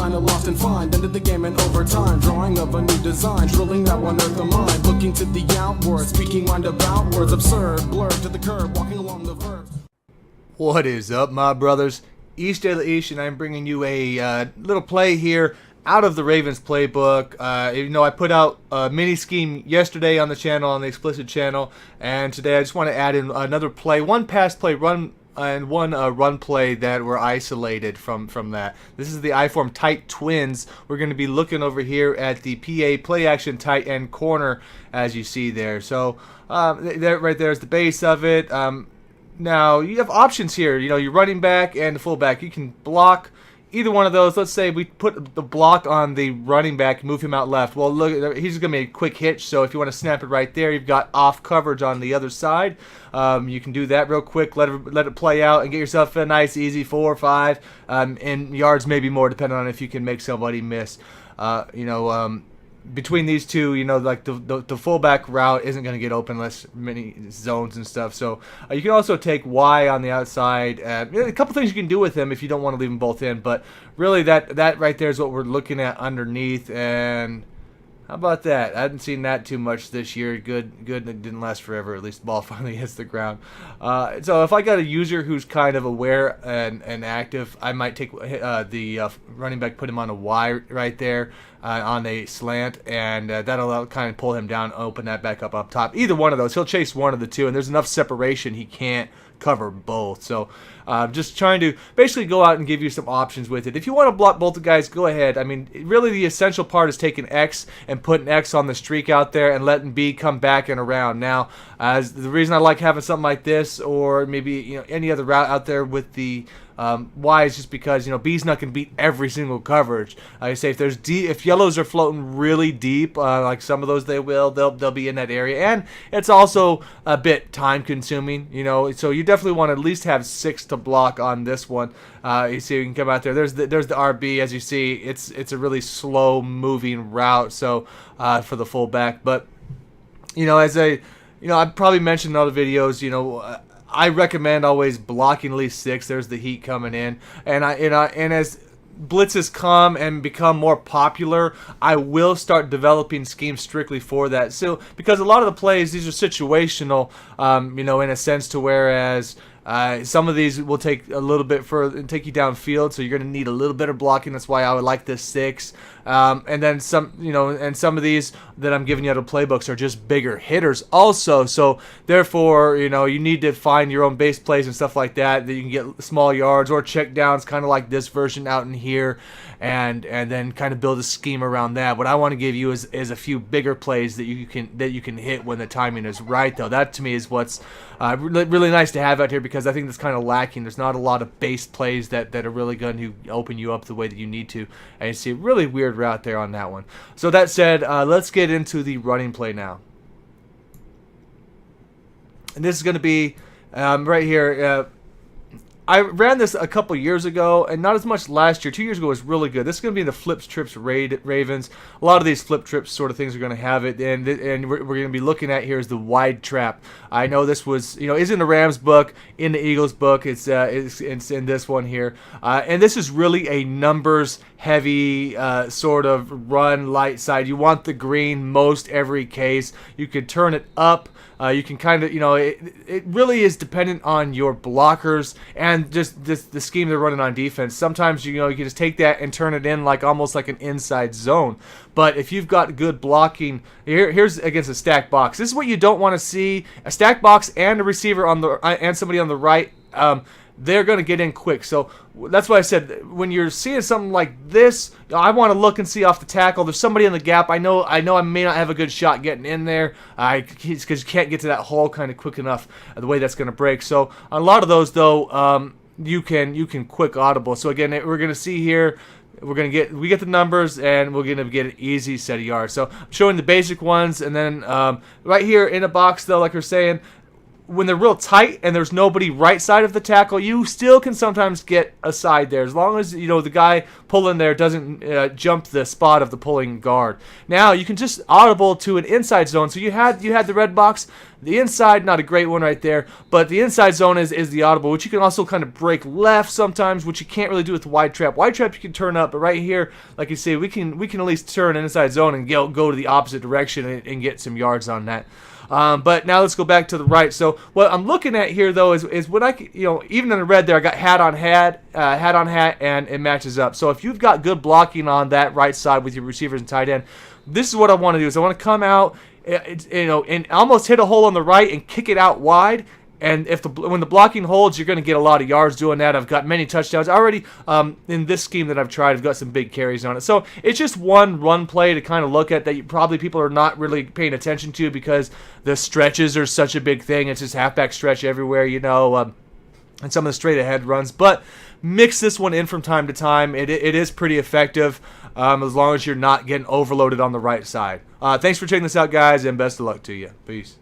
kinda lost and find. Ended the game in overtime, drawing of a new design, drilling that one earth of mine, looking to the outward, speaking roundabout words, absurd, blurred to the curb, walking along the verge. What is up, my brothers? East Daily Ish, and I'm bringing you a little play here out of the Ravens playbook. You know, I put out a mini scheme yesterday on the channel, on the explicit channel, and today I just want to add in another play, one pass play, run, and one run play that were isolated from that. This is the I-form tight twins. We're going to be looking over here at the PA play action tight end corner, as you see there. So there, right there is the base of it. Now, you have options here. You know, your running back and the fullback. You can block either one of those. Let's say we put the block on the running back, move him out left. Well, look, he's going to be a quick hitch, so if you want to snap it right there, you've got off coverage on the other side. You can do that real quick, let it play out, and get yourself a nice, easy 4 or 5, and yards maybe more, depending on if you can make somebody miss. Between these two, you know, like the fullback route isn't going to get open unless many zones and stuff. So you can also take Y on the outside. A couple things you can do with him if you don't want to leave them both in. But really, that right there is what we're looking at underneath. And how about that? I hadn't seen that too much this year. Good. It didn't last forever. At least the ball finally hits the ground. So if I got a user who's kind of aware and active, I might take the running back, put him on a Y right there on a slant, and that'll kind of pull him down, open that back up top. Either one of those, he'll chase one of the two, and there's enough separation he can't cover both. So just trying to basically go out and give you some options with it. If you want to block both the guys, go ahead. I mean, really the essential part is taking X and putting X on the streak out there and letting B come back and around. Now, the reason I like having something like this, or maybe any other route out there with the Y, is just because B's not going to beat every single coverage. I say if yellows are floating really deep, like some of those they'll be in that area, and it's also a bit time consuming. So you definitely want to at least have 6 to block on this one. You see, you can come out there. There's the RB, as you see. It's a really slow moving route. So for the fullback, but I've probably mentioned in other videos. I recommend always blocking at least 6. There's the heat coming in, and as blitzes come and become more popular, I will start developing schemes strictly for that. So because a lot of the plays, these are situational, in a sense, to whereas some of these will take a little bit further and take you downfield, so you're going to need a little bit of blocking. That's why I would like this 6. And then some, and some of these that I'm giving you out of playbooks are just bigger hitters also. So therefore, you need to find your own base plays and stuff like that you can get small yards or check downs, kind of like this version out in here, and then kind of build a scheme around that. What I want to give you is a few bigger plays that you can hit when the timing is right, though. That to me is what's really nice to have out here, because I think that's kind of lacking. There's not a lot of base plays that are really going to open you up the way that you need to. And you see a really weird route there on that one. So that said, let's get into the running play now. And this is going to be right here. I ran this a couple years ago, and not as much last year. 2 years ago was really good. This is going to be the flips, trips, Ravens. A lot of these flip, trips sort of things are going to have it, and we're going to be looking at here is the wide trap. I know this was, is in the Rams book, in the Eagles book. It's in this one here, and this is really a numbers heavy sort of run light side. You want the green most every case. You could turn it up. You can kind of, it really is dependent on your blockers and just the scheme they're running on defense. Sometimes, you can just take that and turn it in like almost like an inside zone. But if you've got good blocking, here's against a stack box. This is what you don't want to see. A stack box and a receiver and somebody on the right, they're going to get in quick. So that's why I said, when you're seeing something like this, I want to look and see off the tackle. There's somebody in the gap. I know I may not have a good shot getting in there because you can't get to that hole kind of quick enough, the way that's going to break. So on a lot of those, though, you can quick audible. So again, we're going to see here, we get the numbers, and we're going to get an easy set of yards. So I'm showing the basic ones, and then right here in a box, though, like we're saying, when they're real tight and there's nobody right side of the tackle, you still can sometimes get a side there, as long as the guy pulling there doesn't jump the spot of the pulling guard. Now you can just audible to an inside zone. So you had the red box, the inside, not a great one right there, but the inside zone is the audible, which you can also kind of break left sometimes, which you can't really do with the wide trap. Wide trap you can turn up, but right here, like you say, we can at least turn an inside zone and go to the opposite direction and get some yards on that. But now let's go back to the right. So what I'm looking at here, though, is when even in the red there, I got hat on hat, and it matches up. So if you've got good blocking on that right side with your receivers and tight end, this is what I want to do. Is I want to come out, and almost hit a hole on the right and kick it out wide. And when the blocking holds, you're going to get a lot of yards doing that. I've got many touchdowns already. In this scheme that I've tried, I've got some big carries on it. So it's just one run play to kind of look at that probably people are not really paying attention to, because the stretches are such a big thing. It's just halfback stretch everywhere, and some of the straight ahead runs. But mix this one in from time to time. It is pretty effective, as long as you're not getting overloaded on the right side. Thanks for checking this out, guys, and best of luck to you. Peace.